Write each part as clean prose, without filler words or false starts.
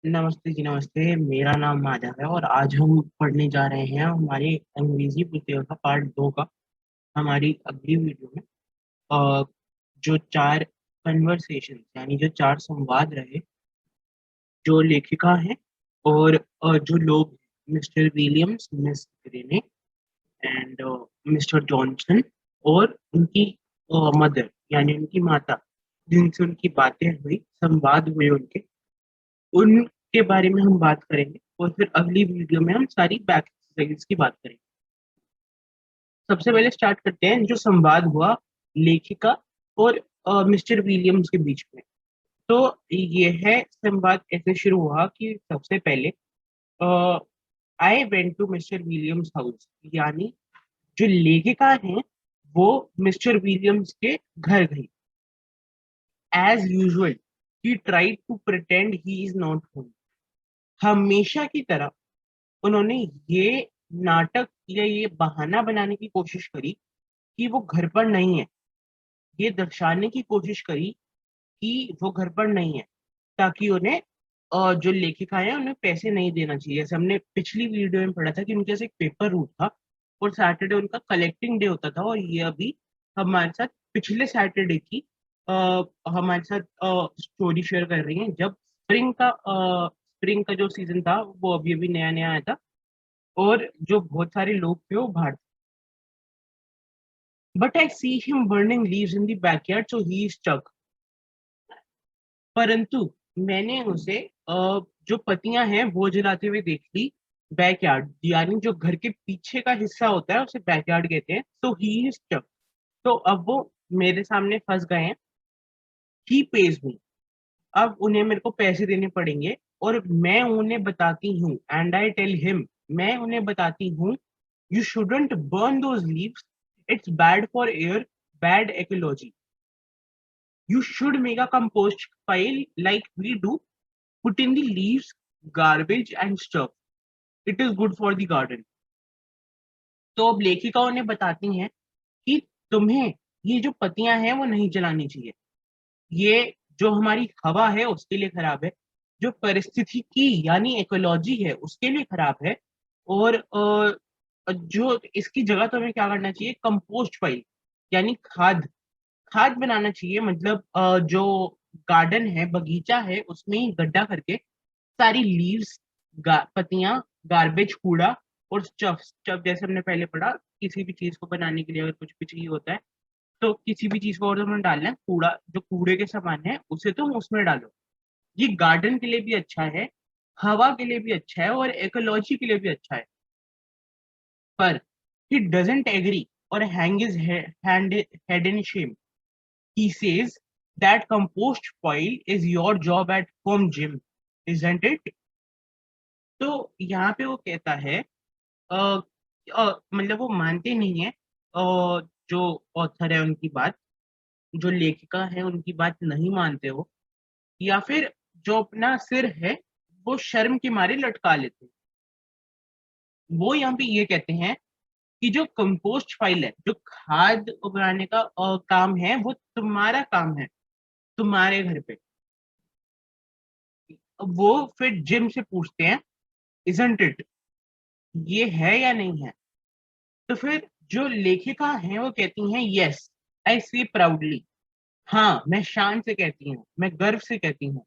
नमस्ते जी, नमस्ते। मेरा नाम माधव है और आज हम पढ़ने जा रहे हैं हमारे अंग्रेजी पुस्तिका का पार्ट 2 का। हमारी अगली वीडियो में अ, जो 4 कन्वर्सेशन यानी जो 4 संवाद रहे, जो लेखिका हैं और जो लोग mister Williams, miss ग्रेने and mister Johnson और उनकी मदर यानी उनकी माता, जिनसे उनकी बातें हुई, संवाद हुए उनके, उनके बारे में हम बात करेंगे और फिर अगली वीडियो में हम सारी बैक एक्सरसाइज की बात करेंगे। सबसे पहले स्टार्ट करते हैं जो संवाद हुआ लेखिका और मिस्टर विलियम्स के बीच में। तो यह संवाद ऐसे शुरू हुआ कि सबसे पहले I went to mister Williams house, यानी जो लेखिका हैं वो मिस्टर विलियम्स के घर गई। As usual he tried to pretend he is not home. हमेशा की तरह उन्होंने ये नाटक या ये बहाना बनाने की कोशिश करी कि वो घर पर नहीं है। ये दर्शाने की कोशिश करी कि वो घर पर नहीं है, ताकि उन्हें जो लेखिका है उन्हें पैसे नहीं देना चाहिए। जैसे हमने पिछली वीडियो में पढ़ा था कि उनके पास एक पेपर रूट था और सैटरडे उनका कलेक्टिंग डे होता था, और ये अभी हमारे साथ पिछले सैटरडे की हमारे साथ स्टोरी शेयर कर रही हैं, जब स्प्रिंग का जो सीजन था वो अभी अभी नया नया आया था और जो बहुत सारे लोग थे वो बाहर थे। But I see him burning leaves in the backyard so he is stuck. परंतु मैंने उसे जो पत्तियां हैं वो जलाते हुए देख ली बैकयार्ड, यानी जो घर के पीछे का हिस्सा होता है उसे बैकयार्ड कहते हैं। तो ही इज स्टक, तो अब वो मेरे सामने फंस गए हैं। ही पेज मी, अब उन्हें मेरे को पैसे देने पड़ेंगे और मैं उन्हें बताती हूँ, एंड आई टेल हिम, मैं उन्हें बताती हूँ, you shouldn't burn those leaves. It's bad for air, bad ecology. You should make a compost pile like we do. Put in the leaves, garbage and stuff. It is good for the garden. तो अब लेखिका उन्हें बताती हैं कि तुम्हें ये जो पत्तियां हैं वो नहीं जलानी चाहिए। ये जो हमारी हवा है उसके लिए खराब है, जो परिस्थितिकी यानी इकोलॉजी है उसके लिए खराब है, और जो इसकी जगह तो हमें क्या करना चाहिए, कंपोस्ट फाइल यानी खाद खाद बनाना चाहिए। मतलब जो गार्डन है, बगीचा है, उसमें ही गड्ढा करके सारी लीव्स, पत्तियां, गार्बेज, कूड़ा और स्टफ स्टफ जैसे हमने पहले पढ़ा, किसी भी चीज को बनाने के लिए अगर कुछ भी चाहिए होता है तो किसी भी चीज को अगर तुमने डालना है, कूड़ा जो कूड़े के सामान है उसे तुम उसमें डालो। ये गार्डन के लिए भी अच्छा है, हवा के लिए भी अच्छा है और इकोलॉजी के लिए भी अच्छा है। पर he doesn't agree or hang his head in shame. He says that compost pile is your job at home gym, isn't it? तो यहाँ पे वो कहता है, मतलब वो मानते नहीं है, जो ऑथर है उनकी बात, जो लेखिका है उनकी बात नहीं मानते हो, या फिर जो अपना सिर है वो शर्म के मारे लटका लेते हैं। वो यहाँ पे ये कहते हैं कि जो कंपोस्ट फाइल है, जो खाद उगाने का काम है, वो तुम्हारा काम है, तुम्हारे घर पे। वो फिर जिम से पूछते हैं, इजंट इट, ये है या नहीं है? तो फिर जो लेखिका है वो कहती हैं, यस आई से प्राउडली, हाँ मैं शान से कहती हूँ, मैं गर्व से कहती हूँ।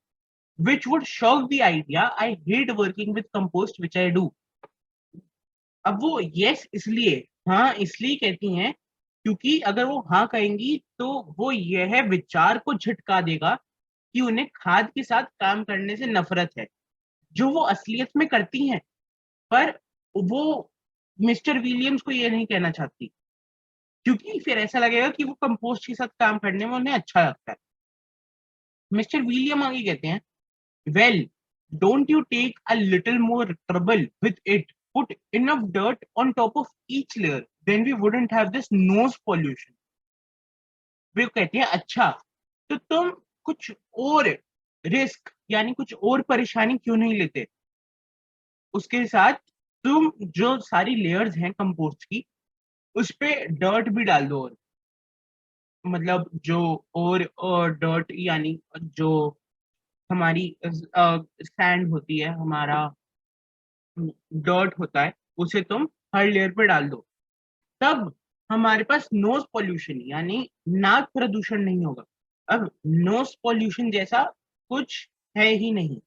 Which would shock the idea, I hate working with compost which I do. अब वो यस इसलिए, हाँ इसलिए कहती हैं क्योंकि अगर वो हाँ कहेंगी तो वो यह विचार को झटका देगा कि उन्हें खाद के साथ काम करने से नफरत है, जो वो असलियत में करती हैं। पर वो मिस्टर विलियम्स को ये नहीं कहना चाहती, क्योंकि फिर ऐसा लगेगा कि वो कंपोस्ट के साथ काम करने में उन्हें अच्छा लगता है। मिस्टर विलियम आगे कहते हैं, well don't you take a little more trouble with it, put enough dirt on top of each layer, then we wouldn't have this noise pollution. वे कहते हैं, अच्छा तो तुम कुछ और रिस्क यानी कुछ और परेशानी क्यों नहीं लेते, उसके साथ तुम जो सारी लेयर्स हैं कंपोस्ट की उस पे डर्ट भी डाल दो, और मतलब जो और डर्ट यानी जो हमारी सैंड होती है, हमारा डर्ट होता है, उसे तुम हर लेयर पे डाल दो, तब हमारे पास नोज पॉल्यूशन यानी नाक प्रदूषण नहीं होगा। अब नोज पॉल्यूशन जैसा कुछ है ही नहीं,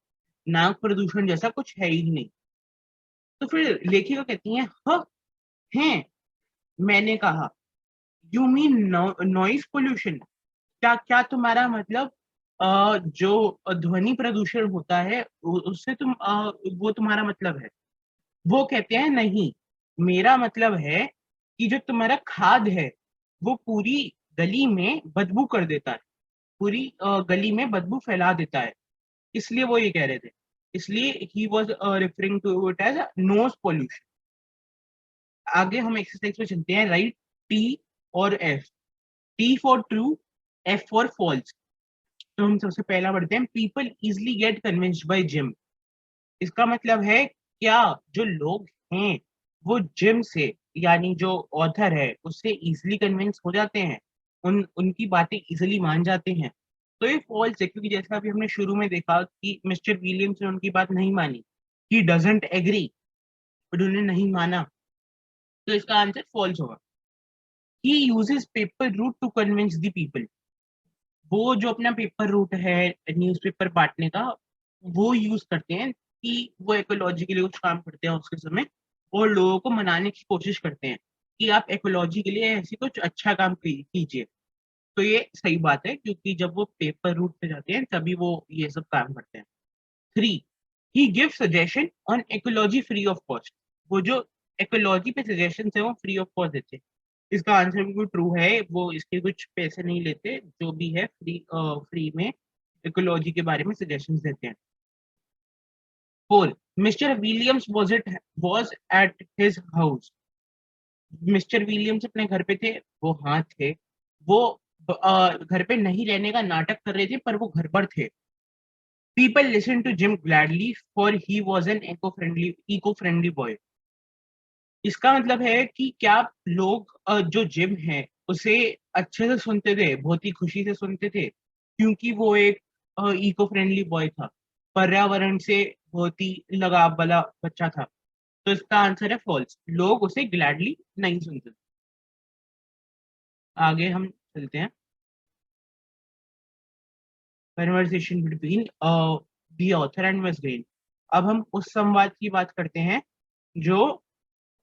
नाक प्रदूषण जैसा कुछ है ही नहीं। तो फिर लेखिका कहती है, हाँ है, मैंने कहा, यू मीन नॉइस पोल्यूशन? क्या क्या तुम्हारा मतलब जो ध्वनि प्रदूषण होता है उससे वो तुम्हारा मतलब है? वो कहते हैं नहीं, मेरा मतलब है कि जो तुम्हारा खाद है वो पूरी गली में बदबू कर देता है, पूरी गली में बदबू फैला देता है, इसलिए वो ये कह रहे थे। इसलिए he was referring to it as nose pollution. आगे हम एक्सरसाइज पे चलते हैं, राइट टी और F. T for true, F for false. तो हम सबसे पहला पढ़ते हैं, people easily get convinced by Jim. इसका मतलब है क्या जो लोग हैं वो जिम से, यानी जो ऑथर है उससे इजिली कन्विंस हो जाते हैं, उनकी बातें इजिली मान जाते हैं? तो ये फॉल्स है, क्योंकि जैसा अभी हमने शुरू में देखा कि मिस्टर विलियम्स ने उनकी बात नहीं मानी, ही डजंट एग्री, उन्होंने नहीं माना, तो इसका आंसर फॉल्स होगा। He uses paper route to convince the people. वो जो अपना पेपर रूट है न्यूज़पेपर बांटने का, वो यूज करते हैं कि वो इकोलॉजी के लिए कुछ काम करते हैं उसके समय, और लोगों को मनाने की कोशिश करते हैं कि आप इकोलॉजी के लिए ऐसी कुछ अच्छा काम कीजिए। तो ये सही बात है, क्योंकि जब वो पेपर रूट पे जाते हैं तभी वो ये सब काम करते हैं। 3, he give suggestion on ecology free of cost. वो जो इकोलॉजी पे सजेशन है वो फ्री ऑफ कॉस्ट देते हैं। इसका आंसर बिल्कुल ट्रू है, वो इसके कुछ पैसे नहीं लेते, जो भी है फ्री फ्री में इकोलॉजी के बारे में सजेशंस देते हैं। 4, mister Williams was at his house. Mister Williams अपने घर पे थे, वो हाँ थे, वो घर पे नहीं रहने का नाटक कर रहे थे पर वो घर पर थे। People listen to Jim gladly for he was an eco friendly boy. इसका मतलब है कि क्या लोग जो जिम है उसे अच्छे से सुनते थे, बहुत ही खुशी से सुनते थे, क्योंकि वो एक इको फ्रेंडली बॉय था, पर्यावरण से बहुत ही लगाव वाला बच्चा था। तो इसका आंसर है फॉल्स, लोग उसे ग्लैडली नहीं सुनते। आगे हम चलते हैं, conversation between the author and miss green. अब हम उस संवाद की बात करते हैं जो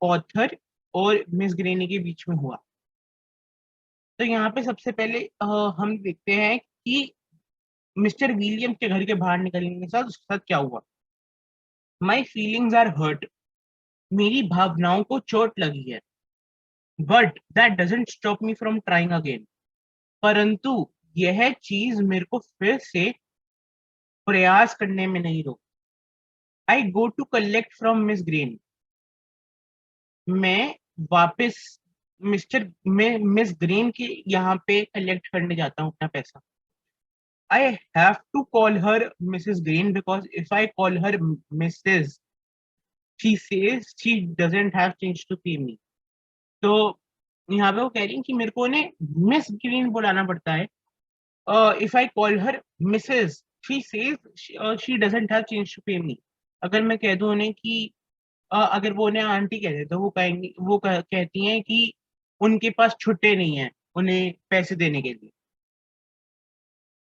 ऑथर और मिस ग्रेनी के बीच में हुआ। तो यहाँ पे सबसे पहले हम देखते हैं कि मिस्टर विलियम के घर के बाहर निकलने के साथ उसके साथ क्या हुआ। माई फीलिंग्स आर हर्ट, मेरी भावनाओं को चोट लगी है, but that doesn't stop me from trying again. परंतु यह चीज मेरे को फिर से प्रयास करने में नहीं रोक। I go to collect from Miss Green, मैं वापस मैं मिस ग्रीन के यहाँ पे कलेक्ट करने जाता हूँ अपना पैसा। I have to call her Mrs. Green because if I call her Mrs., she says she doesn't have change to pay me. तो यहाँ पे वो कह रही हैं कि मेरे को उन्हें मिस ग्रीन बुलाना पड़ता है। If I call her missus, she says she doesn't have change to pay me. अगर मैं कह दूं उन्हें कि अगर वो उन्हें आंटी कहते तो वो कहेंगी, वो कहती हैं कि उनके पास छुट्टे नहीं है उन्हें पैसे देने के लिए।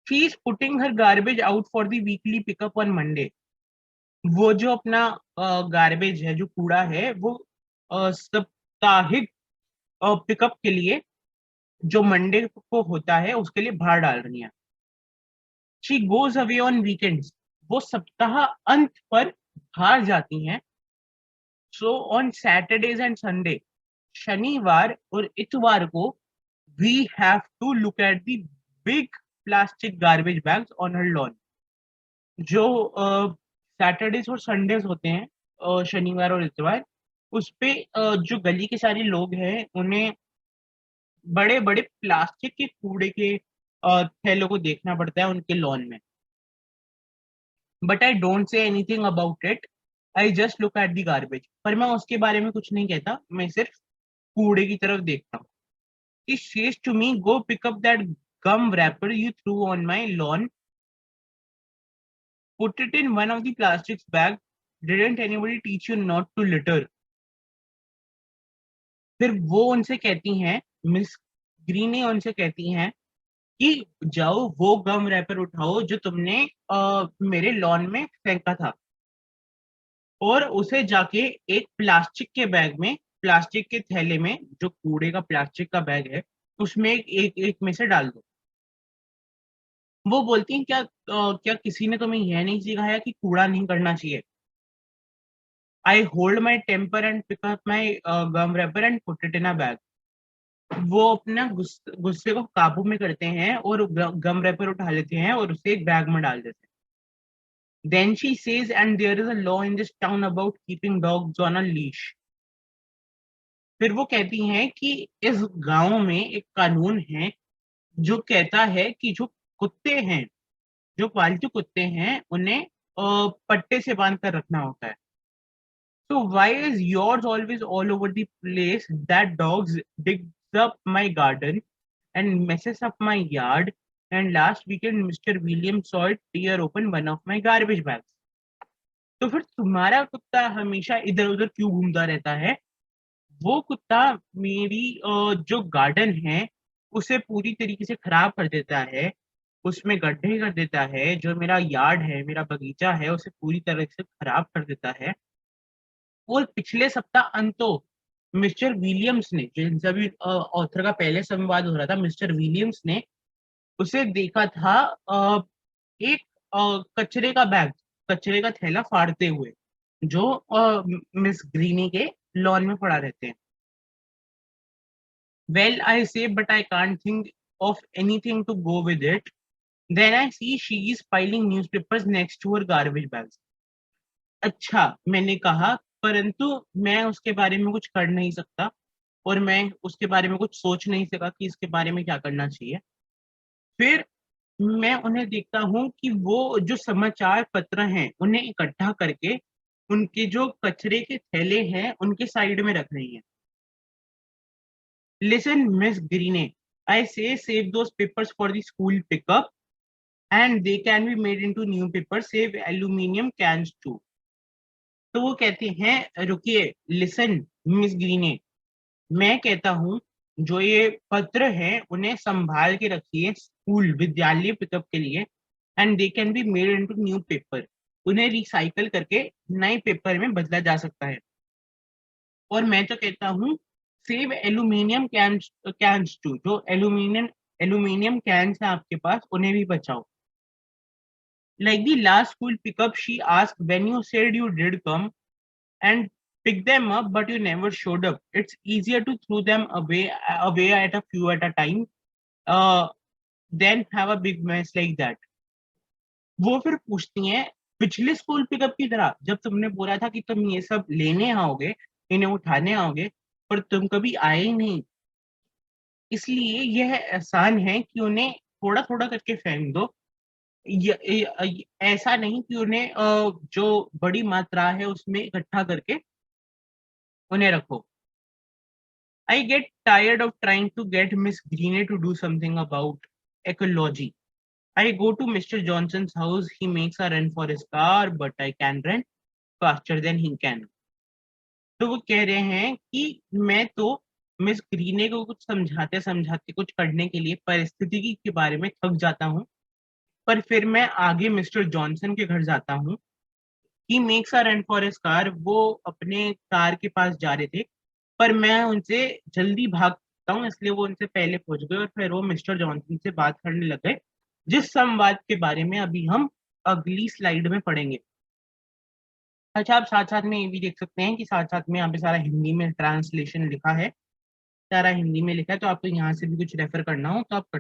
She is putting her garbage out for the weekly pickup on Monday. वो जो अपना गार्बेज है, जो कूड़ा है, वो साप्ताहिक पिकअप के लिए जो मंडे को होता है उसके लिए बाहर डाल रही है। She goes away on weekends, वो सप्ताह अंत पर बाहर जाती हैं। So on Saturdays and Sunday, शनिवार और इतवार को, we have to look at the big plastic garbage bags on her lawn. जो सैटरडेज और संडेज होते हैं, शनिवार और इतवार, उस पे जो गली के सारे लोग हैं उन्हें बड़े बड़े प्लास्टिक के कूड़े के थैलों को देखना पड़ता है उनके लॉन में। But I don't say anything about it, I just look at the garbage. पर मैं उसके बारे में कुछ नहीं कहता, मैं सिर्फ कूड़े की तरफ देखता हूँ। He says to me, go pick up that gum wrapper you threw on my lawn Put it in one of the plastic bag. Didn't anybody teach you not to litter? फिर वो उनसे कहती हैं, मिस ग्रीनी उनसे कहती हैं कि जाओ वो गम रैपर उठाओ जो तुमने मेरे लॉन में फेंका था, और उसे जाके एक प्लास्टिक के बैग में, प्लास्टिक के थैले में, जो कूड़े का प्लास्टिक का बैग है, उसमें एक में से डाल दो। वो बोलती हैं, क्या किसी ने तुम्हें यह नहीं सिखाया कि कूड़ा नहीं करना चाहिए? I hold my temper and pick up my gum wrapper and put it in a bag. वो अपना गुस्से को काबू में करते हैं और गम रैपर उठा लेते हैं और उसे एक बैग में डाल देते हैं। Then she says, and there is a law in this town about keeping dogs on a leash. फिर वो कहती हैं कि इस गांव में एक कानून है जो कहता है कि जो कुत्ते हैं, जो पालतू कुत्ते हैं, उन्हें पट्टे से बांध कर रखना होता है। So why is yours always all over the place? That dogs digs up my garden and messes up my yard. And last weekend, Mr. William saw it tear open one of my garbage bags. तो फिर तुम्हारा कुत्ता हमेशा इधर-उधर क्यों घूमता रहता है? वो कुत्ता मेरी जो गार्डन है, उसे पूरी तरीके से खराब कर देता है, उसमें गड्ढे कर देता है, जो मेरा यार्ड है, मेरा बगीचा है, उसे पूरी तरह से खराब कर देता है। और पिछले सप्ताह अंतों मिस्टर विलियम्स ने, जिनसे अभी ऑथर का पहले संवाद हो रहा था, मिस्टर विलियम्स ने उसे देखा था एक कचरे का बैग, कचरे का थैला फाड़ते हुए, जो मिस ग्रीनी के लॉन में पड़ा रहते हैं। Well, I say, but I can't think of anything to go with it. Then I see she is piling newspapers next to her garbage bags. अच्छा, मैंने कहा, परंतु मैं उसके बारे में कुछ कर नहीं सकता और मैं उसके बारे में कुछ सोच नहीं सका कि इसके बारे में क्या करना चाहिए। फिर मैं उन्हें देखता हूँ कि वो जो समाचार पत्र हैं, उन्हें इकट्ठा करके उनके जो कचरे के थैले हैं, उनके साइड में रख रही हैं। Listen, Miss Greene, I say save those papers for the school pickup and they can be made into new papers, save aluminium cans too. तो वो कहते हैं, रुकिए, लिसन मिस ग्रीने, मैं कहता हूँ जो ये पत्र हैं उन्हें संभाल के रखिए स्कूल विद्यालय पिकअप के लिए, and they can be made into new paper, उन्हें रिसाइकल करके नए पेपर में बदला जा सकता है। और मैं तो कहता हूँ सेव एल्यूमिनियम कैन्स टू, जो एल्यूमिनियम कैन्स हैं आपके पास, उन्हें भी बचाओ। Like the last school pickup, she asked when you said you did come and pick them up, but you never showed up. It's easier to throw them away at a few at a time, uh, than have a big mess like that. वो फिर पूछती हैं, पिछले school pickup की तरह जब तुमने बोला था कि तुम ये सब लेने आओगे, इन्हें उठाने आओगे, पर तुम कभी आए ही नहीं। इसलिए यह आसान है कि उन्हें थोड़ा-थोड़ा करके फेंक दो। ऐसा नहीं कि उन्हें जो बड़ी मात्रा है उसमें इकट्ठा करके उन्हें रखो। I get tired of trying to get Miss Greene to do something about ecology. I go to Mr. Johnson's house, he makes a run for his car, but I can run faster than he can. तो वो कह रहे हैं कि मैं तो miss Greene को कुछ समझाते-समझाते कुछ करने के लिए पारिस्थितिकी के बारे में थक जाता हूँ, पर फिर मैं आगे मिस्टर जॉनसन के घर जाता हूँ। He makes a run for his car, वो अपने कार के पास जा रहे थे, पर मैं उनसे जल्दी भागता हूँ, इसलिए वो उनसे पहले पहुँच गए और फिर वो मिस्टर जॉनसन से बात करने लग गए, जिस संवाद के बारे में अभी हम अगली स्लाइड में पढ़ेंगे। अच्छा, आप साथ-साथ में ये भी देख सकते हैं कि साथ-साथ में यहाँ पे सारा हिंदी में ट्रांसलेशन लिखा है, सारा हिंदी में लिखा है, तो आपको यहाँ से भी कुछ रेफ़र करना हो तो आप कर